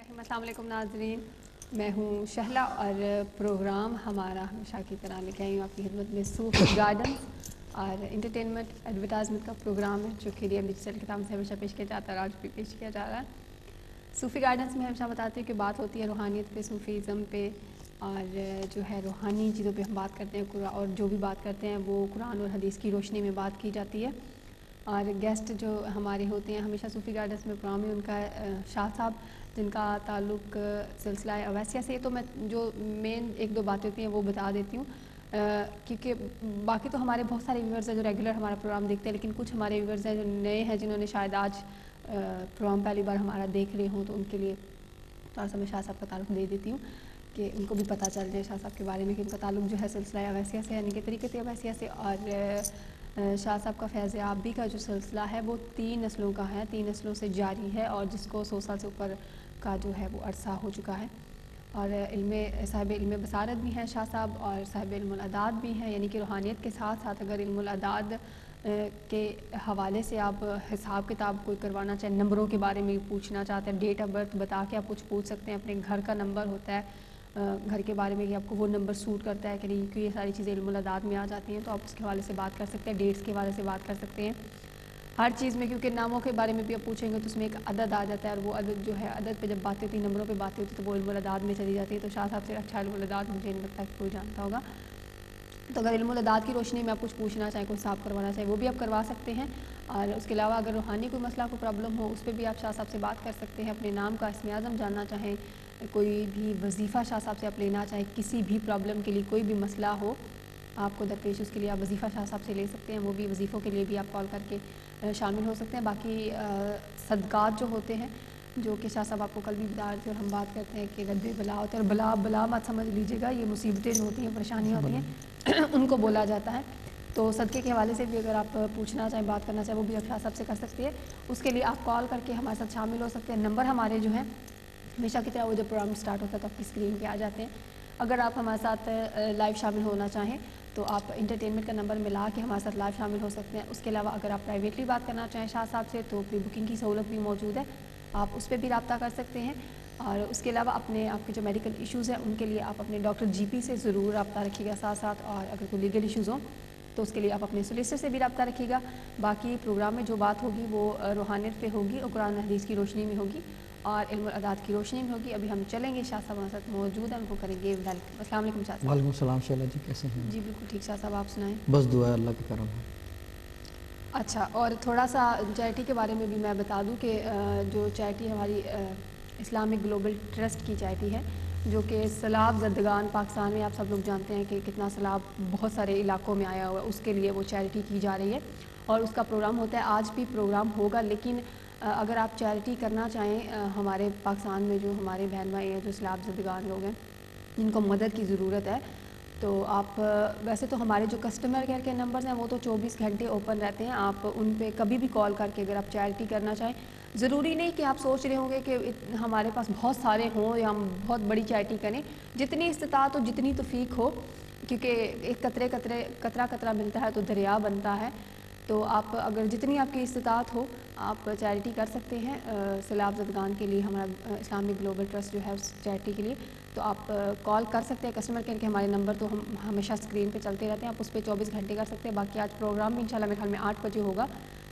الرحیم۔ السلام علیکم ناظرین، میں ہوں شہلا اور پروگرام ہمارا ہمیشہ کی طرح لے کے آئی ہوں آپ کی خدمت میں صوفی گارڈنز اور انٹرٹینمنٹ ایڈورٹائزمنٹ کا پروگرام ہے جو کہ ڈیجیٹل کتاب سے ہمیشہ پیش کیا جاتا ہے اور آج بھی پیش کیا جا رہا ہے۔ صوفی گارڈنز میں ہمیشہ بتاتی ہوں کہ بات ہوتی ہے روحانیت پہ، صوفیزم پہ، اور جو ہے روحانی چیزوں پہ ہم بات کرتے ہیں اور جو بھی بات کرتے ہیں وہ قرآن اور حدیث کی روشنی میں بات کی جاتی ہے۔ اور گیسٹ جو ہمارے ہوتے ہیں ہمیشہ صوفی گارڈنز میں پروگرام میں ان کا شاہ صاحب جن کا تعلق سلسلہ اویسیہ سے، تو میں جو مین ایک دو باتیں ہوتی ہیں وہ بتا دیتی ہوں، کیونکہ باقی تو ہمارے بہت سارے ویورز ہیں جو ریگولر ہمارا پروگرام دیکھتے ہیں، لیکن کچھ ہمارے ویورز ہیں جو نئے ہیں جنہوں نے شاید آج پروگرام پہلی بار ہمارا دیکھ رہے ہوں، تو ان کے لیے تھوڑا سا میں شاہ صاحب کا تعلق دے دیتی ہوں کہ ان کو بھی پتہ چل جائے شاہ صاحب کے بارے میں کہ ان کا تعلق جو ہے سلسلہ اویسیہ سے، یعنی کہ طریقت اویسیہ سے۔ اور شاہ صاحب کا فیض یابی کا جو سلسلہ ہے وہ 3 نسلوں کا ہے، 3 نسلوں سے جاری ہے، اور جس کو 100 سال سے اوپر کا جو ہے وہ عرصہ ہو چکا ہے۔ اور صاحب علم بصارت بھی ہیں شاہ صاحب، اور صاحب علم العداد بھی ہیں، یعنی کہ روحانیت کے ساتھ ساتھ اگر علم العداد کے حوالے سے آپ حساب کتاب کوئی کروانا چاہیں، نمبروں کے بارے میں پوچھنا چاہتے ہیں، ڈیٹ آف برتھ بتا کے آپ کچھ پوچھ سکتے ہیں، اپنے گھر کا نمبر ہوتا ہے، گھر کے بارے میں کہ آپ کو وہ نمبر سوٹ کرتا ہے کہ نہیں، کیونکہ یہ ساری چیزیں علم العداد میں آ جاتی ہیں، تو آپ اس کے حوالے سے بات کر سکتے ہیں، ڈیٹس کے حوالے سے بات کر سکتے ہیں ہر چیز میں، کیونکہ ناموں کے بارے میں بھی آپ پوچھیں گے تو اس میں ایک عدد آ جاتا ہے، اور وہ عدد جو ہے عدد پہ جب باتیں ہوتی ہیں، نمبروں پہ باتیں ہوتی ہیں تو وہ علم العداد میں چلی جاتی ہے۔ تو شاہ صاحب سے اچھا علم العداد مجھے نہیں لگتا کہ کوئی جانتا ہوگا، تو اگر علم العداد کی روشنی میں آپ کچھ پوچھنا چاہیں، کوئی حساب کروانا چاہیں، وہ بھی آپ کروا سکتے ہیں۔ اور اس کے علاوہ اگر روحانی کوئی مسئلہ، کوئی پرابلم ہو، اس پہ بھی آپ شاہ صاحب سے بات کر سکتے ہیں، اپنے نام کا اسم اعظم جاننا چاہیں، کوئی بھی وظیفہ شاہ صاحب سے آپ لینا چاہیں، کسی بھی پرابلم کے لیے کوئی بھی مسئلہ ہو آپ کو درپیش، اس کے لیے آپ وظیفہ شاہ صاحب سے لے سکتے ہیں، وہ بھی وظیفوں کے لیے بھی آپ کال کر کے شامل ہو سکتے ہیں۔ باقی صدقات جو ہوتے ہیں، جو کہ شاہ صاحب آپ کو کل بھی بتا رہے تھے، اور ہم بات کرتے ہیں کہ رد بلا ہوتا ہے، اور بلا مت سمجھ لیجیے گا، یہ مصیبتیں جو ہوتی ہیں، پریشانیاں ہوتی ہیں، ان کو بولا جاتا ہے۔ تو صدقے کے حوالے سے بھی اگر آپ پوچھنا چاہیں، بات کرنا چاہیں، وہ بھی آپ شاہ صاحب سے کر سکتے ہیں، اس کے لیے آپ کال کر کے ہمارے ساتھ شامل ہو سکتے ہیں۔ نمبر ہمارے جو ہیں ہمیشہ کی طرح وہ جب پروگرام سٹارٹ ہوتا ہے تو آپ کی اسکرین پہ آ جاتے ہیں۔ اگر آپ ہمارے ساتھ لائیو شامل ہونا چاہیں تو آپ انٹرٹینمنٹ کا نمبر ملا کے ہمارے ساتھ لائیو شامل ہو سکتے ہیں۔ اس کے علاوہ اگر آپ پرائیویٹلی بات کرنا چاہیں شاہ صاحب سے تو پری بکنگ کی سہولت بھی موجود ہے، آپ اس پہ بھی رابطہ کر سکتے ہیں۔ اور اس کے علاوہ آپ کے جو میڈیکل ایشوز ہیں ان کے لیے آپ اپنے ڈاکٹر جی پی سے ضرور رابطہ رکھیے گا ساتھ ساتھ، اور اگر کوئی لیگل ایشوز ہوں تو اس کے لیے آپ اپنے سولیسٹر سے بھی رابطہ رکھیے گا۔ باقی پروگرام میں جو بات ہوگی وہ روحانیت پہ ہوگی اور قرآن حدیث کی روشنی میں ہوگی اور علم العداد کی روشنی میں ہوگی۔ ابھی ہم چلیں گے، شاہ صاحب ہمارے ساتھ موجود ہیں، ان کو کریں گے ویلکم۔ السلام علیکم شاہ صاحب۔ وعلیکم السلام شیلا جی، کیسے ہیں؟ جی بالکل ٹھیک، شاہ صاحب آپ سنائیں۔ بس دعا ہے، اللہ کا کرم ہے۔ اچھا، اور تھوڑا سا چیریٹی کے بارے میں بھی میں بتا دوں کہ جو چیریٹی ہماری اسلامک گلوبل ٹرسٹ کی چیریٹی ہے، جو کہ سیلاب زدگان پاکستان میں، آپ سب لوگ جانتے ہیں کہ کتنا سیلاب بہت سارے علاقوں میں آیا ہوا ہے، اس کے لیے وہ چیریٹی کی جا رہی ہے اور اس کا پروگرام ہوتا ہے، آج بھی پروگرام ہوگا۔ لیکن اگر آپ چیریٹی کرنا چاہیں، ہمارے پاکستان میں جو ہمارے بہن بھائی ہیں جو سیلاب زدگان لوگ ہیں جن کو مدد کی ضرورت ہے، تو آپ ویسے تو ہمارے جو کسٹمر کیئر کے نمبرز ہیں وہ تو 24 گھنٹے اوپن رہتے ہیں، آپ ان پہ کبھی بھی کال کر کے اگر آپ چیریٹی کرنا چاہیں، ضروری نہیں کہ آپ سوچ رہے ہوں گے کہ ہمارے پاس بہت سارے ہوں یا ہم بہت بڑی چیریٹی کریں، جتنی استطاعت ہو، جتنی توفیق ہو، کیونکہ ایک قطرہ قطرہ ملتا ہے تو دریا بنتا ہے، تو آپ اگر جتنی آپ کی استطاعت ہو آپ چیریٹی کر سکتے ہیں سیلاب زدگان کے لیے، ہمارا اسلامک گلوبل ٹرسٹ جو ہے اس چیریٹی کے لیے، تو آپ کال کر سکتے ہیں کسٹمر کیئر کے، ہمارے نمبر تو ہم ہمیشہ اسکرین پہ چلتے رہتے ہیں، آپ اس پہ 24 گھنٹے کر سکتے ہیں۔ باقی آج پروگرام بھی انشاءاللہ میرے خیال میں 8 بجے ہوگا،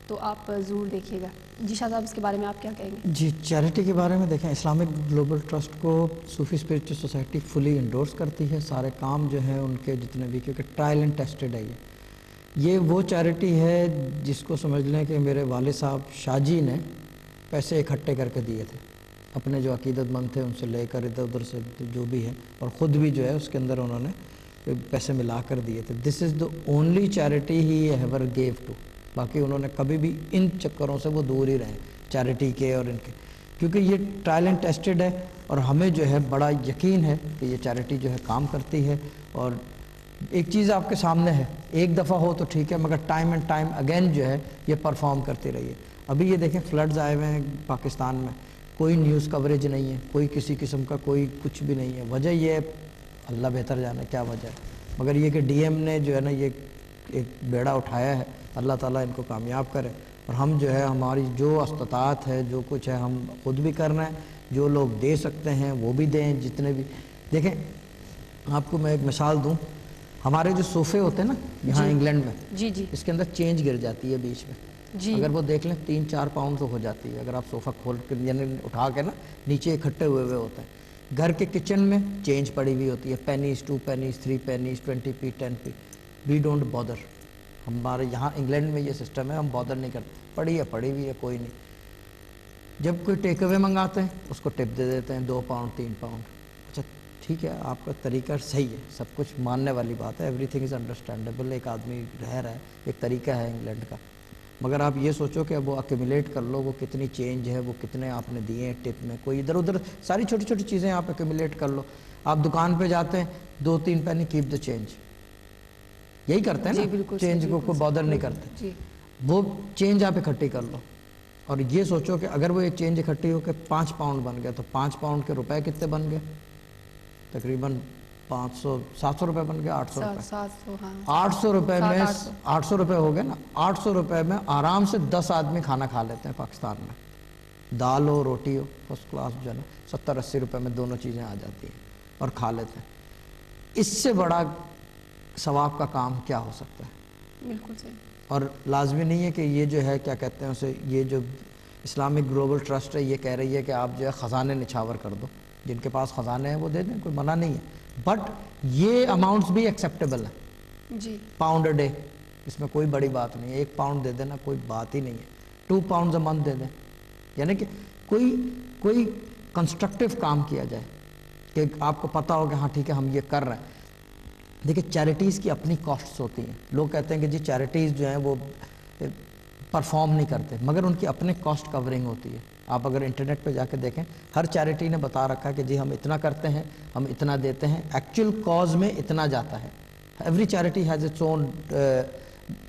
تو آپ ضرور دیکھیے گا۔ جی شاہ صاحب، اس کے بارے میں آپ کیا کہیں گے؟ جی، چیریٹی کے بارے میں دیکھیں، اسلامک گلوبل ٹرسٹ کو صوفی اسپریچول سوسائٹی فلی انڈورس کرتی ہے، سارے کام جو ہیں ان کے جتنے بھی، کیونکہ ٹرائل اینڈ ٹیسٹڈ ہے یہ وہ چیریٹی ہے جس کو سمجھ لیں کہ میرے والد صاحب شاہ جی نے پیسے اکٹھے کر کے دیے تھے، اپنے جو عقیدت مند تھے ان سے لے کر ادھر ادھر سے جو بھی ہے، اور خود بھی جو ہے اس کے اندر انہوں نے پیسے ملا کر دیے تھے۔ This is the only charity he ever gave to, باقی انہوں نے کبھی بھی ان چکروں سے وہ دور ہی رہے چیریٹی کے اور ان کے، کیونکہ یہ ٹرائل اینڈ ٹیسٹڈ ہے، اور ہمیں جو ہے بڑا یقین ہے کہ یہ چیریٹی جو ہے کام کرتی ہے۔ اور ایک چیز آپ کے سامنے ہے، ایک دفعہ ہو تو ٹھیک ہے، مگر ٹائم اینڈ ٹائم اگین جو ہے یہ پرفارم کرتی رہی ہے۔ ابھی یہ دیکھیں فلڈز آئے ہوئے ہیں پاکستان میں، کوئی نیوز کوریج نہیں ہے، کوئی کسی قسم کا کوئی کچھ بھی نہیں ہے، وجہ یہ ہے اللہ بہتر جانے کیا وجہ ہے، مگر یہ کہ ڈی ایم نے جو ہے نا یہ ایک بیڑا اٹھایا ہے، اللہ تعالیٰ ان کو کامیاب کرے اور ہم جو ہے ہماری جو استطاعت ہے جو کچھ ہے ہم خود بھی کر رہے ہیں, جو لوگ دے سکتے ہیں وہ بھی دیں, جتنے بھی. دیکھیں آپ کو میں ایک مثال دوں, ہمارے جو صوفے ہوتے ہیں نا یہاں انگلینڈ میں, جی جی اس کے اندر چینج گر جاتی ہے بیچ میں, جی اگر وہ دیکھ لیں 3-4 پاؤنڈ تو ہو جاتی ہے. اگر آپ صوفہ کھول کے یعنی اٹھا کے نا نیچے اکٹھے ہوئے ہوتے ہیں. گھر کے کچن میں چینج پڑی ہوئی ہوتی ہے, pennies, 2 pennies, 3 pennies, 20p, 10p. We don't bother. ہمارے یہاں انگلینڈ میں یہ سسٹم ہے, ہم بادر نہیں کرتے, پڑی ہوئی ہے کوئی نہیں. جب کوئی ٹیک اوے منگاتے ہیں اس کو ٹپ دے دیتے ہیں 2 پاؤنڈ 3 پاؤنڈ. اچھا ٹھیک ہے, آپ کا طریقہ صحیح ہے, سب کچھ ماننے والی بات ہے, ایوری تھنگ از انڈرسٹینڈیبل. ایک آدمی رہ رہا ہے, ایک طریقہ ہے انگلینڈ کا. مگر آپ یہ سوچو کہ اب وہ ایکومولیٹ کر لو, وہ کتنی چینج ہے, وہ کتنے آپ نے دیے ہیں ٹپ میں, کوئی ادھر ادھر ساری چھوٹی چھوٹی چیزیں آپ ایکومولیٹ کر لو. آپ دکان پہ جاتے ہیں 2-3 پینی کیپ دا چینج, یہی کرتے ہیں نا, چینج کو کوئی بادر نہیں کرتے. وہ چینج آپ اکٹھی کر لو, اور یہ سوچو کہ اگر وہ ایک چینج اکٹھی ہو کے 5 پاؤنڈ بن گیا تو 5 پاؤنڈ کے روپے کتنے بن گئے؟ تقریباً 700 روپے بن گئے, 800 روپے. 800 روپے میں 800 روپے ہو گئے نا, 800 روپے میں آرام سے 10 آدمی کھانا کھا لیتے ہیں پاکستان میں. دال ہو روٹی ہو فرسٹ کلاس جو ہے نا, 70-80 روپے میں دونوں چیزیں آ جاتی ہیں اور کھا لیتے ہیں. اس سے بڑا ثواب کا کام کیا ہو سکتا ہے؟ بالکل صحیح. اور لازمی نہیں ہے کہ یہ جو ہے کیا کہتے ہیں اسے, یہ جو اسلامک گلوبل ٹرسٹ ہے یہ کہہ رہی ہے کہ آپ جو ہے خزانے نچھاور کر دو, جن کے پاس خزانے ہیں وہ دے دیں, کوئی منع نہیں ہے. بٹ یہ اماؤنٹس بھی ایکسیپٹیبل ہیں. جی پاؤنڈ اے ڈے, اس میں کوئی بڑی بات نہیں ہے. 1 پاؤنڈ دے دینا کوئی بات ہی نہیں ہے. 2 پاؤنڈز اے منتھ دے دیں, یعنی کہ کوئی کنسٹرکٹیو کام کیا جائے کہ آپ کو پتہ ہو کہ ہاں ٹھیک ہے ہم یہ کر رہے ہیں. دیکھیں چیریٹیز کی اپنی کاسٹس ہوتی ہیں. لوگ کہتے ہیں کہ جی چیریٹیز جو ہیں وہ پرفارم نہیں کرتے, مگر ان کی اپنے کاسٹ کورنگ ہوتی ہے. آپ اگر انٹرنیٹ پہ جا کے دیکھیں, ہر چیریٹی نے بتا رکھا ہے کہ جی ہم اتنا کرتے ہیں, ہم اتنا دیتے ہیں, ایکچوئل کاز میں اتنا جاتا ہے. Every charity has its own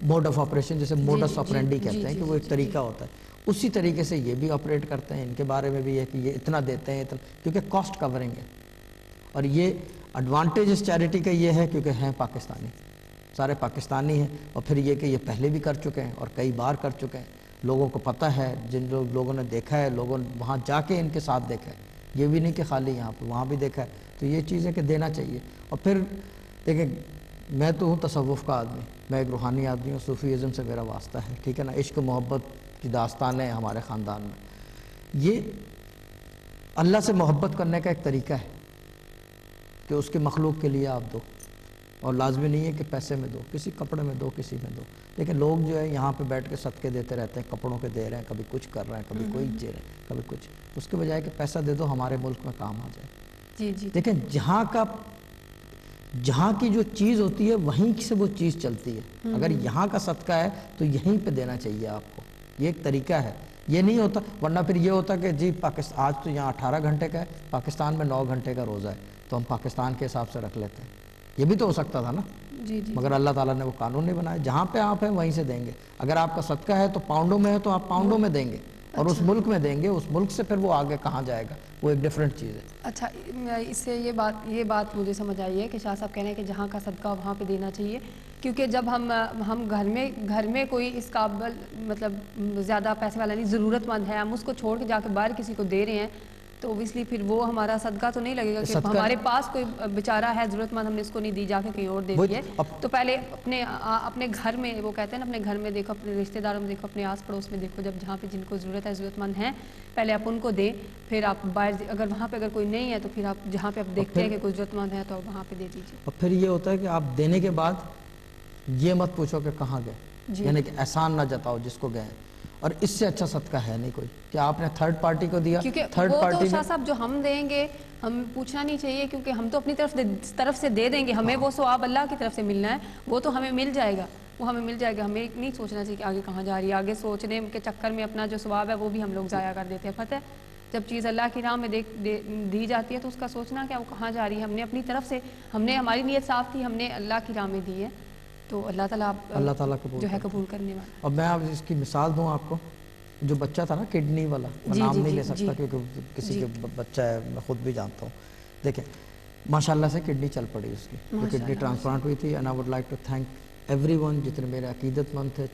mode of operation, جیسے موڈس آپرینڈی کہتے ہیں کہ وہ ایک طریقہ ہوتا ہے. اسی طریقے سے یہ بھی آپریٹ کرتے ہیں. ان کے بارے میں بھی ہے کہ یہ اتنا دیتے ہیں, اتنا, کیونکہ کاسٹ کورنگ ہے. اور یہ ایڈوانٹیج اس چیریٹی کا یہ ہے کیونکہ ہیں پاکستانی, سارے پاکستانی ہیں. اور پھر یہ کہ یہ پہلے بھی کر چکے ہیں اور کئی بار کر چکے ہیں. لوگوں کو پتہ ہے, جن لوگوں نے دیکھا ہے, لوگوں نے وہاں جا کے ان کے ساتھ دیکھا ہے. یہ بھی نہیں کہ خالی یہاں پہ, وہاں بھی دیکھا ہے. تو یہ چیز ہے کہ دینا چاہیے. اور پھر دیکھیں میں تو ہوں تصوف کا آدمی, میں ایک روحانی آدمی ہوں, صوفیزم سے میرا واسطہ ہے, ٹھیک ہے نا. عشق محبت کی داستانیں ہمارے خاندان میں. یہ اللہ سے محبت کرنے کا ایک طریقہ ہے کہ اس کے مخلوق کے لیے آپ دو, اور لازمی نہیں ہے کہ پیسے میں دو, کسی کپڑے میں دو, کسی میں دو. لیکن لوگ جو ہے یہاں پہ بیٹھ کے صدقے دیتے رہتے ہیں, کپڑوں کے دے رہے ہیں, کبھی کچھ کر رہے ہیں, کبھی کوئی دے رہے ہیں, کبھی کچھ. اس کے بجائے کہ پیسہ دے دو, ہمارے ملک میں کام آ جائے. جی جی دیکھیں جہاں کی جو چیز ہوتی ہے وہیں سے وہ چیز چلتی ہے. اگر یہاں کا صدقہ ہے تو یہیں پہ دینا چاہیے آپ کو. یہ ایک طریقہ ہے, یہ نہیں ہوتا. ورنہ پھر یہ ہوتا کہ جی آج تو یہاں 18 گھنٹے کا ہے, پاکستان میں 9 گھنٹے کا روزہ ہے, تو ہم پاکستان کے حساب سے رکھ لیتے ہیں. یہ بھی تو ہو سکتا تھا نا. جی جی مگر اللہ تعالیٰ نے وہ قانون نہیں بنایا, جہاں پہ آپ ہیں وہیں سے دیں گے. اگر آپ کا صدقہ ہے تو پاؤنڈوں میں ہے تو آپ پاؤنڈوں میں دیں گے, اور اس ملک میں دیں گے. اس ملک سے پھر وہ آگے کہاں جائے گا, وہ ایک ڈیفرنٹ چیز ہے. اچھا, اس سے یہ بات مجھے سمجھ آئی ہے کہ شاہ صاحب کہہ رہے ہیں کہ جہاں کا صدقہ وہاں پہ دینا چاہیے. کیونکہ جب ہم گھر میں کوئی اس قابل مطلب زیادہ پیسے والا نہیں, ضرورت مند ہے, ہم اس کو چھوڑ کے جا کے باہر کسی کو دے رہے ہیں, تو اوبیسلی پھر وہ ہمارا صدقہ تو نہیں لگے گا. کہ ہمارے پاس کوئی بیچارہ ہے ضرورت مند, ہم نے اس کو نہیں دی, جا کے کہیں اور دے دی ہے. تو پہلے اپنے گھر میں, وہ کہتے ہیں نا, اپنے گھر میں دیکھو, اپنے رشتہ داروں میں دیکھو, اپنے آس پڑوس میں دیکھو, جب جہاں پہ جن کو ضرورت ہے, ضرورت مند ہیں, پہلے آپ ان کو دیں. پھر آپ باہر, اگر وہاں پہ اگر کوئی نہیں ہے تو پھر آپ جہاں پہ آپ دیکھتے ہیں کہ کوئی ضرورت مند ہے تو آپ وہاں پہ دے دیجیے. اور پھر یہ ہوتا ہے کہ آپ دینے کے بعد یہ مت پوچھو کہ کہاں گئے, یعنی کہ احسان نہ جتاؤ جس کو گئے. اور اس سے اچھا صدقہ ہے نہیں کوئی کہ آپ نے تھرڈ پارٹی کو دیا. کیونکہ وہ تو شاہ صاحب جو ہم دیں گے, ہم پوچھنا نہیں چاہیے, کیونکہ ہم تو اپنی طرف سے دے دیں گے. ہمیں وہ ثواب اللہ کی طرف سے ملنا ہے, وہ تو ہمیں مل جائے گا, وہ ہمیں مل جائے گا. ہمیں نہیں سوچنا چاہیے کہ آگے کہاں جا رہی ہے. آگے سوچنے کے چکر میں اپنا جو ثواب ہے وہ بھی ہم لوگ ضائع کر دیتے ہیں. پتہ ہے جب چیز اللہ کی راہ میں دی جاتی ہے تو اس کا سوچنا کیا, وہ کہاں جا رہی ہے. ہم نے اپنی طرف سے, ہماری نیت صاف تھی, ہم نے اللہ کی راہ میں دی ہے, تو اللہ تعالیٰ جو ہے قبول کرنے والا. اب میں آپ اس کی مثال دوں آپ کو, جو بچہ تھا نا کڈنی والا, میں نام نہیں لے سکتا کیونکہ کسی کے بچہ ہے, میں خود بھی جانتا ہوں. دیکھیں ماشاءاللہ سے کڈنی چل پڑی اس کی, جو کڈنی ٹرانسپلانٹ ہوئی تھی. And I would like to thank everyone, جتنے میرے عقیدت مند تھے,